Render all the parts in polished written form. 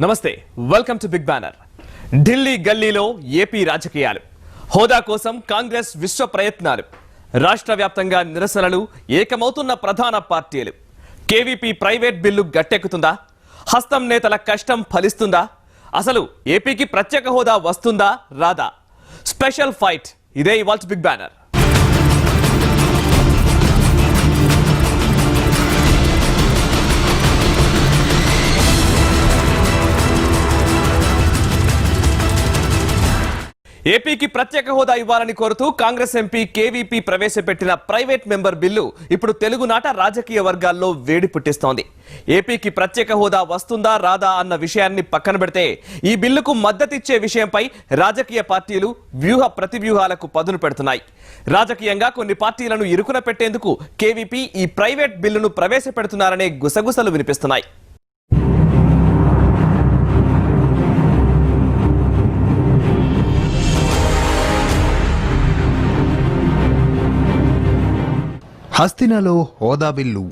నమస్తే welcome to big banner Delhi గల్లీలో AP రాజకీయాలు హోదా కోసం కాంగ్రెస్ విశ్వ ప్రయత్నాలు రాష్ట్ర వ్యాప్తంగా నిరసనలు ఏకమవుతున్న ప్రధాన పార్టీలు కేవీపీ ప్రైవేట్ బిల్లు గట్టెక్కుతుందా హస్తం నేతల కష్టం ఫలిస్తుందా అసలు ఏపీకి ప్రత్యేక హోదా వస్తుందా రాదా స్పెషల్ ఫైట్ ఇదే ఇవాల్టి బిగ్ బ్యానర్ ఏపీకి ప్రత్యేక హోదా ఇవ్వాలని కోరుతూ కాంగ్రెస్ ఎంపీ కేవీపీ ప్రవేశపెట్టిన ప్రైవేట్ మెంబర్ బిల్లు ఇప్పుడు తెలుగునాట రాజకీయ వర్గాల్లో వేడి పుట్టిస్తోంది. ఏపీకి ప్రత్యేక హోదా వస్తుందా రాదా అన్న విషయాన్ని పక్కన పెడితే ఈ బిల్లుకు మద్దతిచ్చే విషయంపై రాజకీయ పార్టీలు వ్యూహ ప్రతివ్యూహాలకు పదును పెడుతున్నాయి. రాజకీయంగా కొన్ని పార్టీలను ఇరుకున పెట్టేందుకు కేవీపీ ఈ ప్రైవేట్ బిల్లును ప్రవేశపెడుతున్నారనే గుసగుసలు వినిపిస్తున్నాయి. హస్తినలో హోదా బిల్లు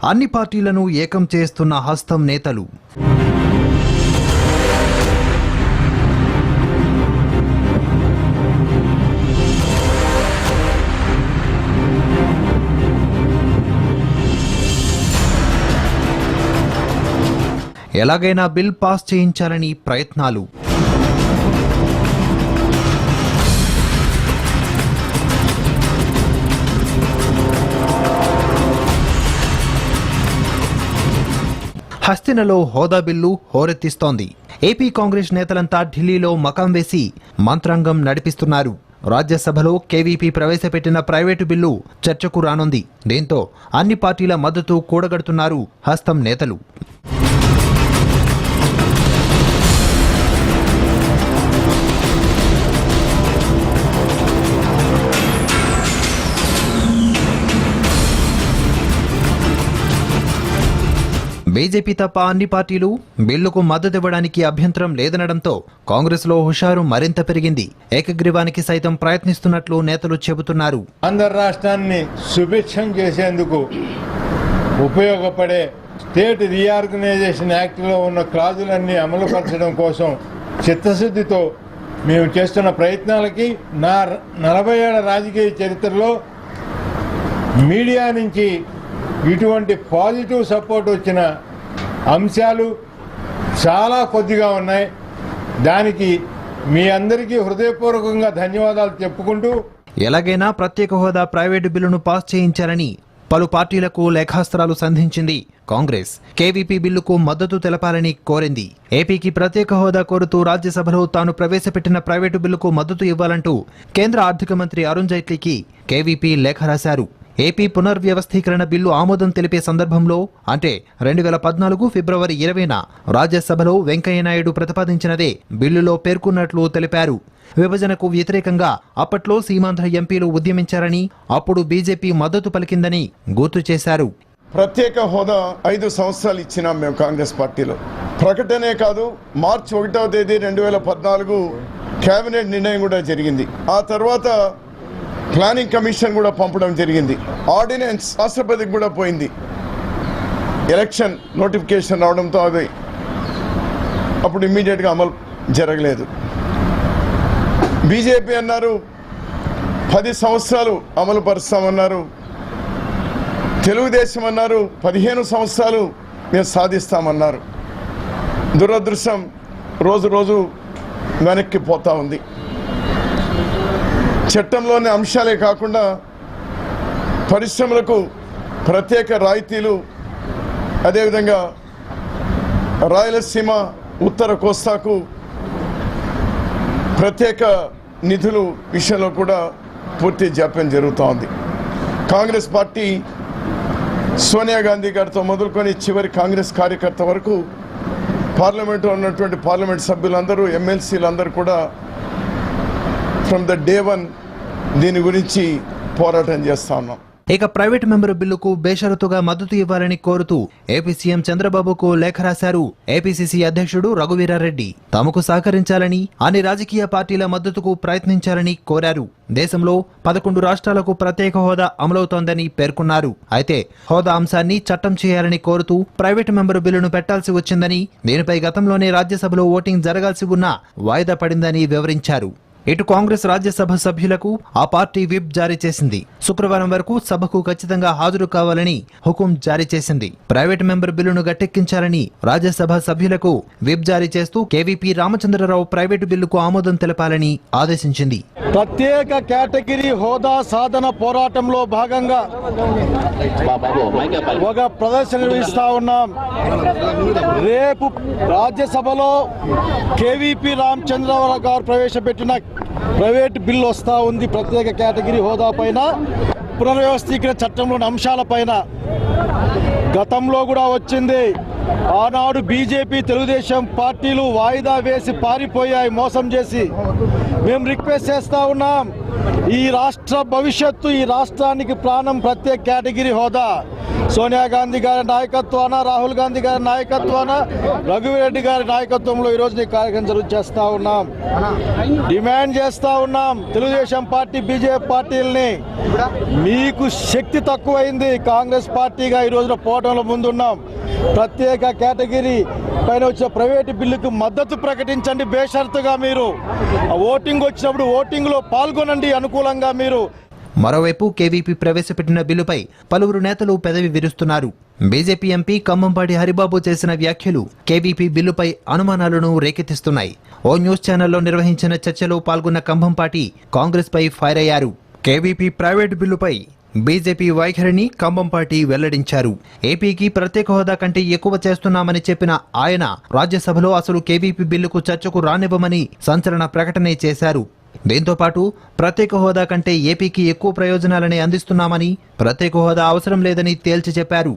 అన్ని పార్టీలను ఏకం చేస్తున్న హస్తం నేతలు ఎలాగైనా బిల్ పాస్ చేయించాలని ప్రయత్నాలు హస్తినలో హోదా బిల్లు హోరెత్తిస్తోంది. ఏపీ కాంగ్రెస్ నేతలంతా ఢిల్లీలో మకాం వేసి మంత్రాంగం నడిపిస్తున్నారు. రాజ్యసభలో కేవీపీ ప్రవేశపెట్టిన ప్రైవేటు బిల్లు చర్చకు రానుంది. దీంతో అన్ని పార్టీల మద్దతు కూడగడుతున్నారు హస్తం నేతలు. బీజేపీ తప్ప అన్ని పార్టీలు బిల్లుకు మద్దతివ్వడానికి అభ్యంతరం లేదనడంతో కాంగ్రెస్ లో హుషారు మరింత పెరిగింది. ఏకగ్రీవానికి సైతం ప్రయత్నిస్తున్నట్లు నేతలు చెబుతున్నారు. ఆంధ్ర రాష్ట్రాన్ని సుభిక్షం చేసేందుకు ఉపయోగపడే స్టేట్ రీఆర్గనైజేషన్ యాక్ట్లో ఉన్న క్లాజులన్నీ అమలుపరచడం కోసం చిత్తశుద్ధితో మేము చేస్తున్న ప్రయత్నాలకి నా 40 ఏళ్ల రాజకీయ చరిత్రలో మీడియా నుంచి ఇటువంటి పాజిటివ్ సపోర్ట్ వచ్చిన అంశాలు చాలా కొద్దిగా ఉన్నాయి. దానికి మీ అందరికీ హృదయపూర్వకంగా ధన్యవాదాలు చెప్పుకుంటూ ఎలాగైనా ప్రత్యేక హోదా ప్రైవేటు బిల్లును పాస్ చేయించాలని పలు పార్టీలకు లేఖాస్త్రాలు సంధించింది కాంగ్రెస్. కేవీపీ బిల్లుకు మద్దతు తెలపాలని కోరింది. ఏపీకి ప్రత్యేక హోదా కోరుతూ రాజ్యసభలో తాను ప్రవేశపెట్టిన ప్రైవేటు బిల్లుకు మద్దతు ఇవ్వాలంటూ కేంద్ర ఆర్థిక మంత్రి అరుణ్ జైట్లీకి కేవీపీ లేఖ రాశారు. ఏపీ పునర్వ్యవస్థీకరణ బిల్లు ఆమోదం తెలిపే సందర్భంలో అంటే 2014 ఫిబ్రవరి 20న రాజ్యసభలో వెంకయ్యనాయుడు ప్రతిపాదించినదే బిల్లులో పేర్కొన్నట్లు తెలిపారు. విభజనకు వ్యతిరేకంగా అప్పట్లో సీమాంధ్ర ఎంపీలు ఉద్యమించారని, అప్పుడు బీజేపీ మద్దతు పలికిందని గుర్తు చేశారు. ప్రత్యేక హోదా 5 సంవత్సరాలు ఇచ్చినాం మేము కాంగ్రెస్ పార్టీలో. ప్రకటనే కాదు, మార్చి 1వ తేదీ 2014 కేబినెట్ నిర్ణయం కూడా జరిగింది. ఆ తర్వాత ప్లానింగ్ కమిషన్ కూడా పంపడం జరిగింది. ఆర్డినెన్స్ రాష్ట్రపతికి కూడా పోయింది. ఎలక్షన్ నోటిఫికేషన్ రావడంతో అది అప్పుడు ఇమ్మీడియట్గా అమలు జరగలేదు. బీజేపీ అన్నారు 10 సంవత్సరాలు అమలు పరుస్తామన్నారు. తెలుగుదేశం అన్నారు 15 సంవత్సరాలు మేము సాధిస్తామన్నారు. దురదృష్టం రోజు రోజు వెనక్కి పోతా ఉంది. చట్టంలోని అంశాలే కాకుండా పరిశ్రమలకు ప్రత్యేక రాయితీలు, అదేవిధంగా రాయలసీమ ఉత్తర కోస్తాకు ప్రత్యేక నిధులు విషయంలో కూడా పూర్తి జాప్యం జరుగుతూ ఉంది. కాంగ్రెస్ పార్టీ సోనియా గాంధీ గారితో మొదలుకొని చివరి కాంగ్రెస్ కార్యకర్త వరకు పార్లమెంట్లో ఉన్నటువంటి పార్లమెంట్ సభ్యులందరూ, ఎమ్మెల్సీలందరూ కూడా ఫ్రమ్ ద డే 1 దీని గురించి పోరాటం చేస్తా ఉన్నాం. ఇక ప్రైవేట్ మెంబర్ బిల్లుకు బేషరతుగా మద్దతు ఇవ్వాలని కోరుతూ ఏపీ సీఎం చంద్రబాబుకు లేఖ రాశారు ఏపీసీసీ అధ్యక్షుడు రఘువీరారెడ్డి. తమకు సహకరించాలని, అన్ని రాజకీయ పార్టీల మద్దతుకు ప్రయత్నించాలని కోరారు. దేశంలో 11 రాష్ట్రాలకు ప్రత్యేక హోదా అమలవుతోందని పేర్కొన్నారు. అయితే హోదా అంశాన్ని చట్టం చేయాలని కోరుతూ ప్రైవేట్ మెంబర్ బిల్లును పెట్టాల్సి వచ్చిందని, దీనిపై గతంలోనే రాజ్యసభలో ఓటింగ్ జరగాల్సి ఉన్నా వాయిదా పడిందని వివరించారు. ఇటు కాంగ్రెస్ రాజ్యసభ సభ్యులకు ఆ పార్టీ విప్ జారీ చేసింది. శుక్రవారం వరకు సభకు ఖచ్చితంగా హాజరు కావాలని హుకుం జారీ చేసింది. ప్రైవేట్ మెంబర్ బిల్లును గట్టెక్కించాలని రాజ్యసభ సభ్యులకు విప్ జారీ చేస్తూ కేవీపీ రామచంద్రరావు ప్రైవేటు బిల్లుకు ఆమోదం తెలపాలని ఆదేశించింది. ప్రత్యేక కేటగిరీ హోదా సాధన పోరాటంలో భాగంగా ఒక ప్రదర్శన నిర్వహిస్తా ఉన్నాం. రేపు రాజ్యసభలో కేవీపీ రామచంద్రరావు గారు ప్రవేశపెట్టిన ప్రైవేట్ బిల్లు వస్తూ ఉంది. ప్రత్యేక కేటగిరీ హోదా పైన, పునర్వ్యవస్థీకరణ చట్టంలోని అంశాల పైన గతంలో కూడా వచ్చింది. ఆనాడు బీజేపీ, తెలుగుదేశం పార్టీలు వాయిదా వేసి పారిపోయాయి, మోసం చేసి. మేము రిక్వెస్ట్ చేస్తా ఉన్నాం, ఈ రాష్ట్ర భవిష్యత్తు, ఈ రాష్ట్రానికి ప్రాణం ప్రత్యేక కేటగిరీ హోదా. సోనియా గాంధీ గారి నాయకత్వాన, రాహుల్ గాంధీ గారి నాయకత్వాన, రఘువీరెడ్డి గారి నాయకత్వంలో ఈరోజు ఈ కార్యక్రమం చేస్తా ఉన్నాం. డిమాండ్ చేస్తా ఉన్నాం తెలుగుదేశం పార్టీ, బీజేపీ పార్టీలని, మీకు శక్తి తక్కువైంది. కాంగ్రెస్ పార్టీగా ఈ రోజున పోవడంలో ముందున్నాం. ప్రత్యేక కేటగిరీ పైన వచ్చిన ప్రైవేటు బిల్లుకు మద్దతు ప్రకటించండి బేషరతుగా. మీరు ఓటింగ్ వచ్చినప్పుడు ఓటింగ్లో పాల్గొనండి అనుకూలంగా మీరు. మరోవైపు కేవీపీ ప్రవేశపెట్టిన బిల్లుపై పలువురు నేతలు పెదవి విరుస్తున్నారు. బీజేపీ ఎంపీ కంభంపాటి హరిబాబు చేసిన వ్యాఖ్యలు కేవీపీ బిల్లుపై అనుమానాలను రేకెత్తిస్తున్నాయి. ఓ న్యూస్ ఛానల్లో నిర్వహించిన చర్చలో పాల్గొన్న కంభంపాటి కాంగ్రెస్ పై ఫైర్ అయ్యారు. కేవీపీ ప్రైవేటు బిల్లుపై బీజేపీ వైఖరిని కంభంపాటి వెల్లడించారు. ఏపీకి ప్రత్యేక హోదా కంటే ఎక్కువ చేస్తున్నామని చెప్పిన ఆయన రాజ్యసభలో అసలు కేవీపీ బిల్లుకు చర్చకు రానివ్వమని సంచలన ప్రకటన చేశారు. దీంతో పాటు ప్రత్యేక హోదా కంటే ఏపీకి ఎక్కువ ప్రయోజనాలని అందిస్తున్నామని, ప్రత్యేక హోదా అవసరం లేదని తేల్చి చెప్పారు.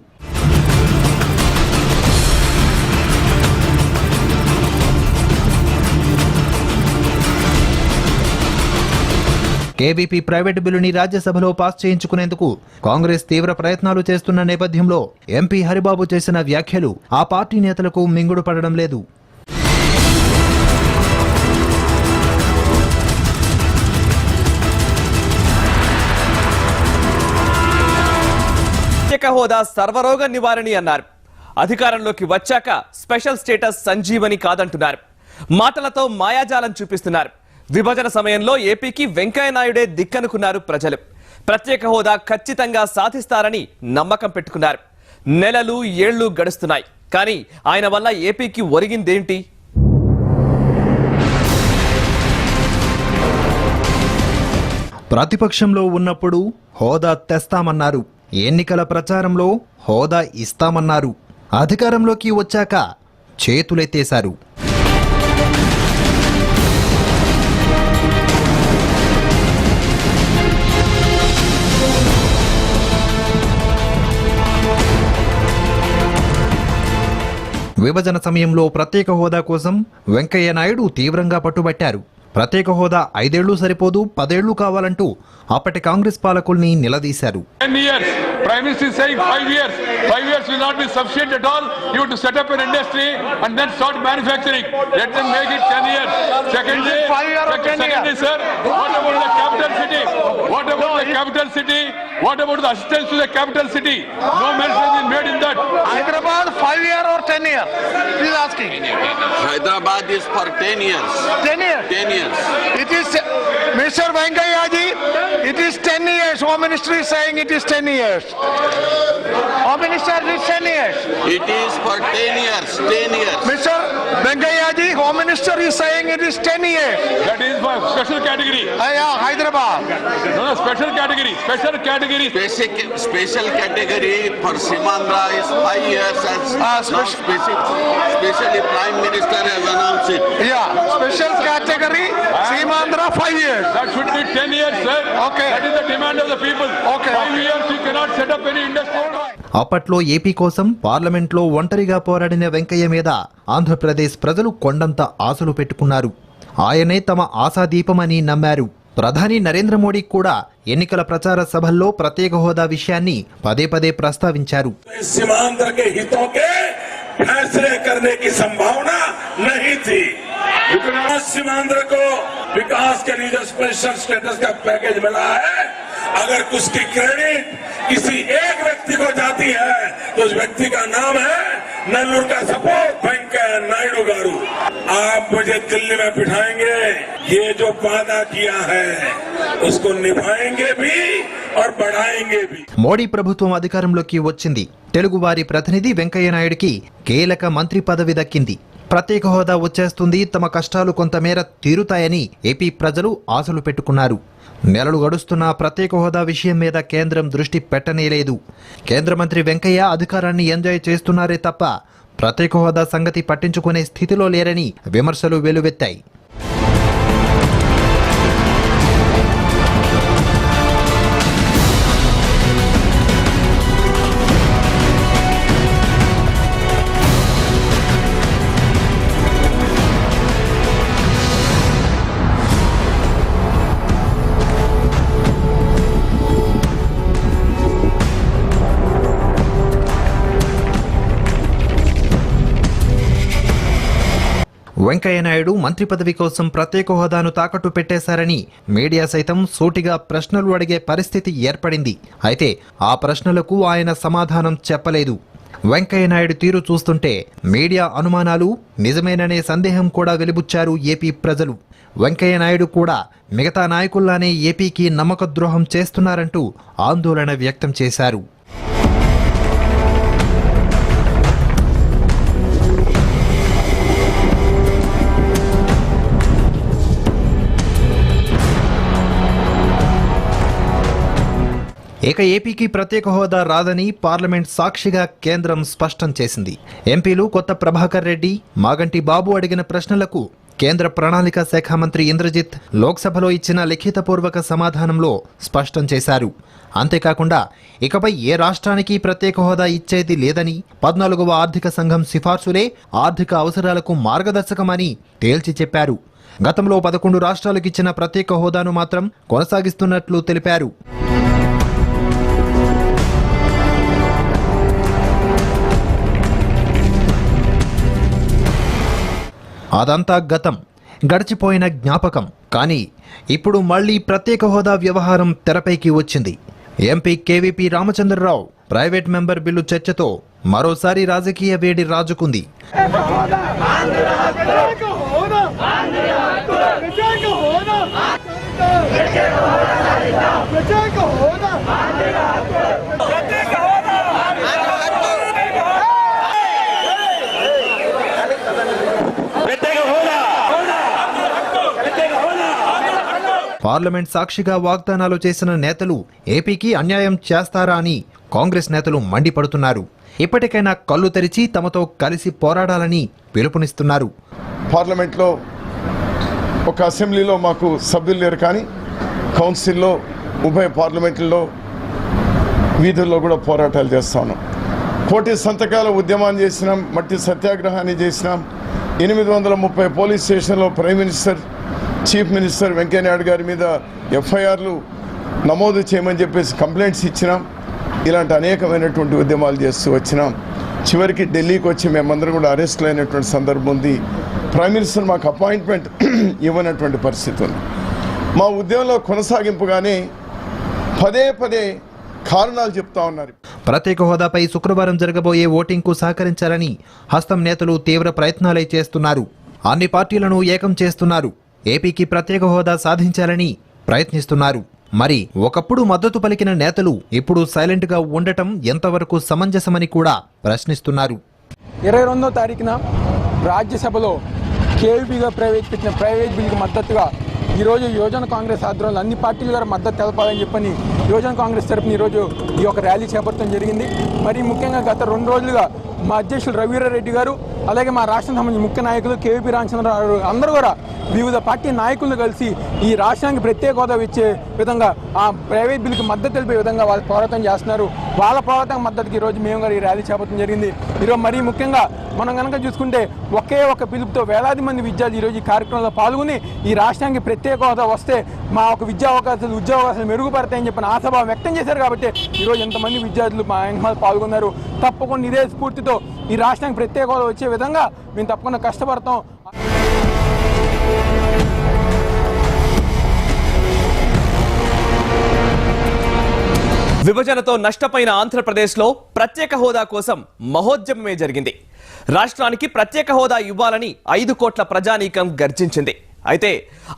కేవీపీ ప్రైవేటు బిల్లుని రాజ్యసభలో పాస్ చేయించుకునేందుకు కాంగ్రెస్ తీవ్ర ప్రయత్నాలు చేస్తున్న నేపథ్యంలో ఎంపీ హరిబాబు చేసిన వ్యాఖ్యలు ఆ పార్టీ నేతలకు మింగుడు పడడం లేదు. ప్రత్యేక హోదా సర్వరోగ నివారణి అన్నారు. అధికారంలోకి వచ్చాక స్పెషల్ స్టేటస్ సంజీవని కాదంటున్నారు. మాటలతో మాయాజాలం చూపిస్తున్నారు. విభజన సమయంలో ఏపీకి వెంకయ్యనాయుడే దిక్కనుకున్నారు ప్రజలు. ప్రత్యేక హోదా ఖచ్చితంగా సాధిస్తారని నమ్మకం పెట్టుకున్నారు. నెలలు, ఏళ్లు గడుస్తున్నాయి. కానీ ఆయన వల్ల ఏపీకి ఒరిగిందేంటి? ప్రతిపక్షంలో ఉన్నప్పుడు హోదా తెస్తామన్నారు. ఎన్నికల ప్రచారంలో హోదా ఇస్తామన్నారు. అధికారంలోకి వచ్చాక చేతులెత్తేశారు. విభజన సమయంలో ప్రత్యేక హోదా కోసం వెంకయ్య నాయుడు తీవ్రంగా పట్టుబట్టారు. ప్రత్యేక హోదా 5 ఏళ్లు సరిపోదు, 10 ఏళ్లు కావాలంటూ అప్పటి కాంగ్రెస్ పాలకుల్ని నిలదీశారు. 10 years. Prime Minister is saying 5 years. 5 years will not be sufficient at all. You have to set up an industry and then start manufacturing. Let them make it 10 years. Secondly, sir, what about the capital city? What about the capital city? What about the assistance to the capital city? No mention has been made in that. Hyderabad 5 years or 10 years? Please asking. Hyderabad is for 10 years. 10 years. 10 years. It is, Mr. Venkaiah ji, it is 10 years. Home Ministry is saying it is 10 years. Home Minister is 10 years. It is for 10 years. 10 years. Mr. Venkaiah ji, Home Minister is saying it is 10 years. That is for special category. Yeah, Hyderabad. No, special category. Special category. Special category for Simandra is 5 years as now specially Prime Minister has announced it. Yeah, special category, Simandra 5 years. That should be 10 years, sir. Okay. That is the demand of the people. Okay. 5 years you cannot set up any industry. అప్పట్లో AP కోసం పార్లమెంట్లో ఒంటరిగా పోరాడిన వెంకయ్య మీద ఆంధ్రప్రదేశ్ ప్రజలు కొండంత ఆశలు పెట్టుకున్నారు. ఆయనే తమ ఆశాదీపమని నమ్మారు. ప్రధాని నరేంద్ర మోడీ కూడా ఎన్నికల ప్రచార సభల్లో ప్రత్యేక హోదా విషయాన్ని పదే పదే ప్రస్తావించారు. सीमांध्र के हितों के फैसले करने की संभावना नहीं थी। सीमांध्र को विकास के लिए जो स्पेशल स्टेटस का पैकेज मिला है, अगर उसकी क्रेडिट किसी एक व्यक्ति को जाती है तो उस व्यक्ति का नाम है नल्लूर का सपोर्ट वेंकैया नायडू गारू। आप मुझे दिल्ली में बिठाएंगे, ये जो वादा किया है उसको निभाएंगे भी और बढ़ाएंगे भी। మోడీ ప్రభుత్వం అధికారంలోకి వచ్చింది. తెలుగువారి ప్రతినిధి వెంకయ్య నాయుడికి కీలక మంత్రి పదవి దక్కింది. ప్రత్యేక హోదా వచ్చేస్తుంది, తమ కష్టాలు కొంతమేర తీరుతాయని ఏపీ ప్రజలు ఆశలు పెట్టుకున్నారు. నెలలు గడుస్తున్న ప్రత్యేక హోదా విషయం మీద కేంద్రం దృష్టి పెట్టనేలేదు. కేంద్ర మంత్రి వెంకయ్య అధికారాన్ని ఎంజాయ్ చేస్తున్నారే తప్ప ప్రత్యేక హోదా సంగతి పట్టించుకునే స్థితిలో లేరని విమర్శలు వెలువెత్తాయి. వెంకయ్య నాయుడు మంత్రి పదవి కోసం ప్రత్యేక హోదాను తాకట్టు పెట్టేశారని మీడియా సైతం సూటిగా ప్రశ్నలు అడిగే పరిస్థితి ఏర్పడింది. అయితే ఆ ప్రశ్నలకు ఆయన సమాధానం చెప్పలేదు. వెంకయ్య నాయుడు తీరు చూస్తుంటే మీడియా అనుమానాలు నిజమేననే సందేహం కూడా వెలిబుచ్చారు ఏపీ ప్రజలు. వెంకయ్య నాయుడు కూడా మిగతా నాయకుల్లానే ఏపీకి నమ్మకద్రోహం చేస్తున్నారంటూ ఆందోళన వ్యక్తం చేశారు. ఇక ఏపీకి ప్రత్యేక హోదా రాదని పార్లమెంట్ సాక్షిగా కేంద్రం స్పష్టం చేసింది. ఎంపీలు కొత్త ప్రభాకర్ రెడ్డి, మాగంటి బాబు అడిగిన ప్రశ్నలకు కేంద్ర ప్రణాళిక శాఖ మంత్రి ఇంద్రజిత్ లోక్సభలో ఇచ్చిన లిఖితపూర్వక సమాధానంలో స్పష్టం చేశారు. అంతేకాకుండా ఇకపై ఏ రాష్ట్రానికి ప్రత్యేక హోదా ఇచ్చేది లేదని, 14వ ఆర్థిక సంఘం సిఫార్సులే ఆర్థిక అవసరాలకు మార్గదర్శకమని తేల్చి చెప్పారు. గతంలో 11 రాష్ట్రాలకు ఇచ్చిన ప్రత్యేక హోదాను మాత్రం కొనసాగిస్తున్నట్లు తెలిపారు. అదంతా గతం, గడిచిపోయిన జ్ఞాపకం. కానీ ఇప్పుడు మళ్లీ ప్రత్యేక హోదా వ్యవహారం తెరపైకి వచ్చింది. MP KVP Ramachandra Rao private member bill చర్చతో మరోసారి రాజకీయ వేడి రాజుకుంది. పార్లమెంట్ సాక్షిగా వాగ్దానాలు చేసిన నేతలు ఏపీకి అన్యాయం చేస్తారా అని కాంగ్రెస్ నేతలు మండిపడుతున్నారు. ఇప్పటికైనా కళ్ళు తెరిచి తమతో కలిసి పోరాడాలని పిలుపునిస్తున్నారు. పార్లమెంట్లో ఒక అసెంబ్లీలో మాకు సభ్యులు లేరు, కానీ కౌన్సిల్లో ఉభయ పార్లమెంట్లలో వీధుల్లో కూడా పోరాటాలు చేస్తా ఉన్నాం. 1,000 సంతకాల ఉద్యమాన్ని చేసినాం, మట్టి సత్యాగ్రహాన్ని చేసినాం. 830 పోలీస్ స్టేషన్లో prime minister, chief minister Venkaiah Naidu గారి మీద ఎఫ్ఐఆర్లు నమోదు చేయమని చెప్పేసి కంప్లైంట్స్ ఇచ్చినాం. ఇలాంటి అనేకమైనటువంటి ఉద్యమాలు చేస్తూ వచ్చినాం. చివరికి ఢిల్లీకి వచ్చి మేమందరం కూడా అరెస్ట్లు అయినటువంటి సందర్భం ఉంది. ప్రైమ్ మినిస్టర్ మాకు అపాయింట్మెంట్ ఇవ్వనటువంటి పరిస్థితి ఉంది. మా ఉద్యమంలో కొనసాగింపుగానే పదే పదే కారణాలు చెప్తా ఉన్నారు. ప్రత్యేక హోదాపై శుక్రవారం జరగబోయే ఓటింగ్కు సహకరించాలని హస్తం నేతలు తీవ్ర ప్రయత్నాలే చేస్తున్నారు. అన్ని పార్టీలను ఏకం చేస్తున్నారు. ఏపీకి ప్రత్యేక హోదా సాధించాలని ప్రయత్నిస్తున్నారు. మరి ఒకప్పుడు మద్దతు పలికిన నేతలు ఇప్పుడు సైలెంట్ గా ఉండటం ఎంతవరకు సమంజసమని కూడా ప్రశ్నిస్తున్నారు. 22వ తారీఖున రాజ్యసభలో కేవీపీగా ప్రవేశపెట్టిన ప్రైవేట్ బిల్లుకు మద్దతుగా ఈరోజు యువజన కాంగ్రెస్ ఆధ్వర్యంలో అన్ని పార్టీలు గారు మద్దతు తెలపాలని చెప్పని యువజన కాంగ్రెస్ తరఫున ఈరోజు ఈ యొక్క ర్యాలీ చేపట్టడం జరిగింది. మరి ముఖ్యంగా గత 2 రోజులుగా మా అధ్యక్షులు రవీరారెడ్డి గారు, అలాగే మా రాష్ట్రం సంబంధించిన ముఖ్య నాయకులు కేవీపీ రామచంద్రరావు అందరూ కూడా వివిధ పార్టీ నాయకులను కలిసి ఈ రాష్ట్రానికి ప్రత్యేక హోదా ఇచ్చే విధంగా ఆ ప్రైవేట్ బిల్లుకి మద్దతు తెలిపే విధంగా వాళ్ళు పోరాటం చేస్తున్నారు. వాళ్ళ పోరాటం మద్దతుకి ఈరోజు మేము కూడా ఈ ర్యాలీ చేపట్టడం జరిగింది. ఈరోజు మరీ ముఖ్యంగా మనం కనుక చూసుకుంటే ఒకే ఒక పిలుపుతో వేలాది మంది విద్యార్థులు ఈరోజు ఈ కార్యక్రమంలో పాల్గొని ఈ రాష్ట్రానికి ప్రత్యేక హోదా వస్తే మా ఒక విద్యా అవకాశాలు ఉద్యోగాలు మెరుగుపడతాయని చెప్పిన ఆశాభావం వ్యక్తం చేశారు. కాబట్టి ఈరోజు ఎంతమంది విద్యార్థులు మా ఎంతమంది పాల్గొన్నారు. తప్పకుండా ఇదే స్ఫూర్తితో ఈ రాష్ట్రానికి ప్రత్యేక హోదా వచ్చే విధంగా మేము తప్పకుండా కష్టపడతాం. విభజనతో నష్టపోయిన ఆంధ్రప్రదేశ్లో ప్రత్యేక హోదా కోసం మహోద్యమమే జరిగింది. రాష్ట్రానికి ప్రత్యేక హోదా ఇవ్వాలని 5 కోట్ల ప్రజానీకం గర్జించింది. అయితే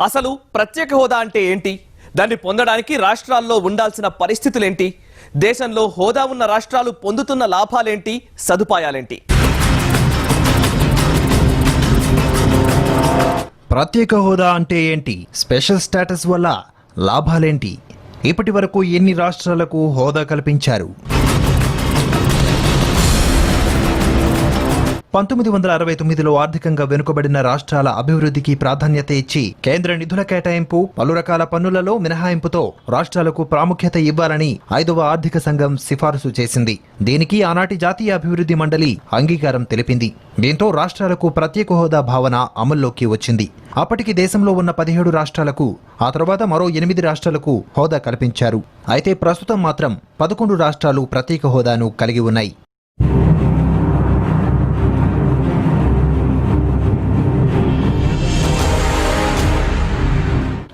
అసలు ప్రత్యేక హోదా అంటే ఏంటి? దాన్ని పొందడానికి రాష్ట్రాల్లో ఉండాల్సిన పరిస్థితులేంటి? దేశంలో హోదా ఉన్న రాష్ట్రాలు పొందుతున్న లాభాలేంటి, సదుపాయాలేంటి? ప్రత్యేక హోదా అంటే ఏంటి? స్పెషల్ స్టేటస్ వల్ల లాభాలేంటి? ఇప్పటి వరకు ఎన్ని రాష్ట్రాలకు హోదా కల్పించారు? 1969లో ఆర్థికంగా వెనుకబడిన రాష్ట్రాల అభివృద్ధికి ప్రాధాన్యత ఇచ్చి కేంద్ర నిధుల కేటాయింపు, పలు రకాల పన్నులలో మినహాయింపుతో రాష్ట్రాలకు ప్రాముఖ్యత ఇవ్వాలని 5వ ఆర్థిక సంఘం సిఫారసు చేసింది. దీనికి ఆనాటి జాతీయ అభివృద్ధి మండలి అంగీకారం తెలిపింది. దీంతో రాష్ట్రాలకు ప్రత్యేక హోదా భావన అమల్లోకి వచ్చింది. అప్పటికి దేశంలో ఉన్న 17 రాష్ట్రాలకు, ఆ తర్వాత మరో 8 రాష్ట్రాలకు హోదా కల్పించారు. అయితే ప్రస్తుతం మాత్రం 11 రాష్ట్రాలు ప్రత్యేక హోదాను కలిగి ఉన్నాయి.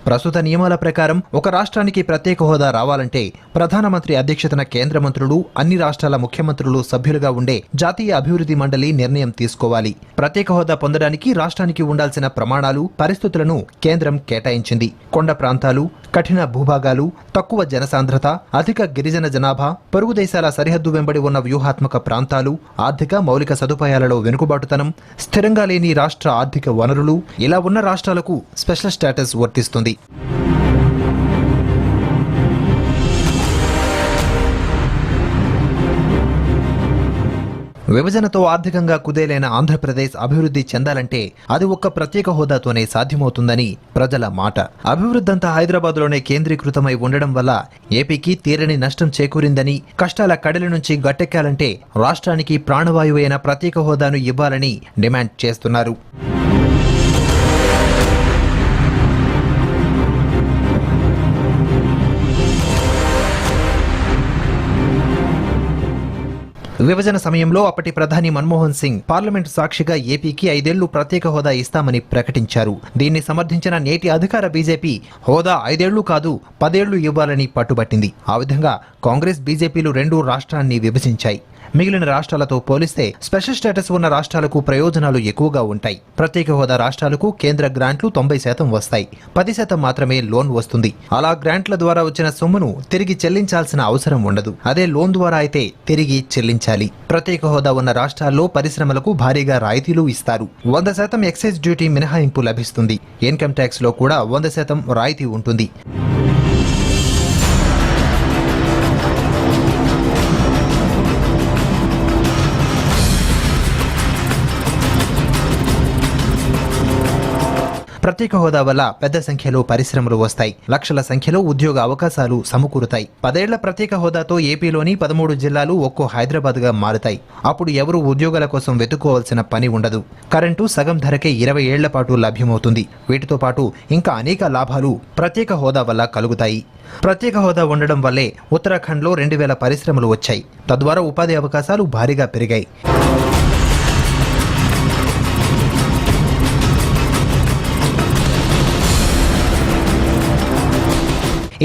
ప్రస్తుత నియమాల ప్రకారం ఒక రాష్ట్రానికి ప్రత్యేక హోదా రావాలంటే ప్రధానమంత్రి అధ్యక్షతన కేంద్ర మంత్రులు, అన్ని రాష్ట్రాల ముఖ్యమంత్రులు సభ్యులుగా ఉండే జాతీయ అభివృద్ధి మండలి నిర్ణయం తీసుకోవాలి. ప్రత్యేక హోదా పొందడానికి రాష్ట్రానికి ఉండాల్సిన ప్రమాణాలు, పరిస్థితులను కేంద్రం కేటాయించింది. కొండ ప్రాంతాలు, కఠిన భూభాగాలు, తక్కువ జనసాంద్రత, అధిక గిరిజన జనాభా, పొరుగు దేశాల సరిహద్దు వెంబడి ఉన్న వ్యూహాత్మక ప్రాంతాలు, ఆర్థిక మౌలిక సదుపాయాలలో వెనుకబాటుతనం, స్థిరంగా లేని రాష్ట్ర ఆర్థిక వనరులు, ఇలా ఉన్న రాష్ట్రాలకు స్పెషల్ స్టేటస్ వర్తిస్తుంది. విభజనతో ఆర్థికంగా కుదేలైన ఆంధ్రప్రదేశ్ అభివృద్ధి చెందాలంటే అది ఒక్క ప్రత్యేక హోదాతోనే సాధ్యమవుతుందని ప్రజల మాట. అభివృద్ధంతా హైదరాబాద్లోనే కేంద్రీకృతమై ఉండడం వల్ల ఏపీకి తీరని నష్టం చేకూరిందని, కష్టాల కడలి నుంచి గట్టెక్కాలంటే రాష్ట్రానికి ప్రాణవాయువు అయిన ప్రత్యేక హోదాను ఇవ్వాలని డిమాండ్ చేస్తున్నారు. విభజన సమయంలో అప్పటి ప్రధాని మన్మోహన్ సింగ్ పార్లమెంటు సాక్షిగా ఏపీకి 5 ఏళ్లు ప్రత్యేక హోదా ఇస్తామని ప్రకటించారు. దీన్ని సమర్థించిన నేటి అధికార బీజేపీ హోదా 5 ఏళ్లు కాదు 10 ఏళ్లు ఇవ్వాలని పట్టుబట్టింది. ఆ విధంగా కాంగ్రెస్, బీజేపీలు 2 రాష్ట్రాన్ని విభజించాయి. మిగిలిన రాష్ట్రాలతో పోలిస్తే స్పెషల్ స్టేటస్ ఉన్న రాష్ట్రాలకు ప్రయోజనాలు ఎక్కువగా ఉంటాయి. ప్రత్యేక హోదా రాష్ట్రాలకు కేంద్ర గ్రాంట్లు 90% వస్తాయి. 10% మాత్రమే లోన్ వస్తుంది. అలా గ్రాంట్ల ద్వారా వచ్చిన సొమ్మును తిరిగి చెల్లించాల్సిన అవసరం ఉండదు. అదే లోన్ ద్వారా అయితే తిరిగి చెల్లించాలి. ప్రత్యేక హోదా ఉన్న రాష్ట్రాల్లో పరిశ్రమలకు భారీగా రాయితీలు ఇస్తారు. 100% ఎక్సైజ్ డ్యూటీ మినహాయింపు లభిస్తుంది. ఇన్కమ్ ట్యాక్స్ లో కూడా 100% రాయితీ ఉంటుంది. ప్రత్యేక హోదా వల్ల పెద్ద సంఖ్యలో పరిశ్రమలు వస్తాయి. లక్షల సంఖ్యలో ఉద్యోగ అవకాశాలు సమకూరుతాయి. 10 ఏళ్ల ప్రత్యేక హోదాతో ఏపీలోని 13 జిల్లాలు ఒక్కో హైదరాబాద్గా మారుతాయి. అప్పుడు ఎవరు ఉద్యోగాల కోసం వెతుక్కోవాల్సిన పని ఉండదు. కరెంటు సగం ధరకే 20 ఏళ్ల పాటు లభ్యమవుతుంది. వీటితో పాటు ఇంకా అనేక లాభాలు ప్రత్యేక హోదా వల్ల కలుగుతాయి. ప్రత్యేక హోదా ఉండడం వల్లే ఉత్తరాఖండ్లో 2000 పరిశ్రమలు వచ్చాయి. తద్వారా ఉపాధి అవకాశాలు భారీగా పెరిగాయి.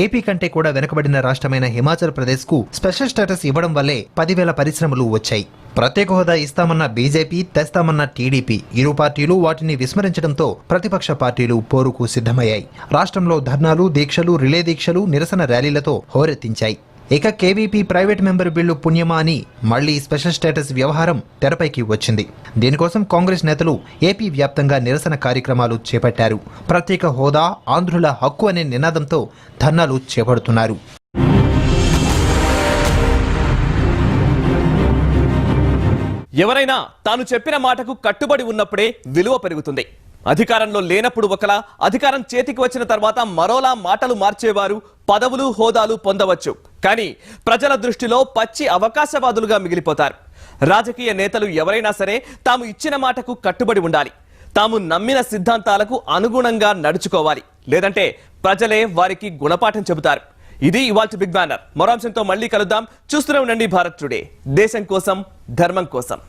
ఏపీ కంటే కూడా వెనుకబడిన రాష్ట్రమైన హిమాచల్ ప్రదేశ్ కు స్పెషల్ స్టేటస్ ఇవ్వడం వల్లే 10,000 పరిశ్రమలు వచ్చాయి. ప్రత్యేక హోదా ఇస్తామన్న బీజేపీ, తెస్తామన్న టీడీపీ, ఇరు పార్టీలు వాటిని విస్మరించడంతో ప్రతిపక్ష పార్టీలు పోరుకు సిద్ధమయ్యాయి. రాష్ట్రంలో ధర్నాలు, దీక్షలు, రిలే దీక్షలు, నిరసన ర్యాలీలతో హోరెత్తించాయి. ఇక కేవీపీ ప్రైవేట్ మెంబర్ బిల్లు పుణ్యమా అని మళ్లీ స్పెషల్ స్టేటస్ వ్యవహారం తెరపైకి వచ్చింది. దీనికోసం కాంగ్రెస్ నేతలు ఏపీ వ్యాప్తంగా నిరసన కార్యక్రమాలు చేపట్టారు. ప్రత్యేక హోదా ఆంధ్రుల హక్కు అనే నినాదంతో ధర్నాలు చేపడుతున్నారు. ఎవరైనా తాను చెప్పిన మాటకు కట్టుబడి ఉన్నప్పుడే విలువ పెరుగుతుంది. అధికారంలో లేనప్పుడు ఒకలా, అధికారం చేతికి వచ్చిన తర్వాత మరోలా మాటలు మార్చేవారు పదవులు హోదాలు పొందవచ్చు. కానీ ప్రజల దృష్టిలో పచ్చి అవకాశవాదులుగా మిగిలిపోతారు. రాజకీయ నేతలు ఎవరైనా సరే తాము ఇచ్చిన మాటకు కట్టుబడి ఉండాలి. తాము నమ్మిన సిద్ధాంతాలకు అనుగుణంగా నడుచుకోవాలి. లేదంటే ప్రజలే వారికి గుణపాఠం చెబుతారు. ఇది ఇవాల్టి బిగ్ బ్యానర్. మరో అంశంతో మళ్ళీ కలుద్దాం. చూస్తూనే ఉండండి భారత్ టుడే. దేశం కోసం, ధర్మం కోసం.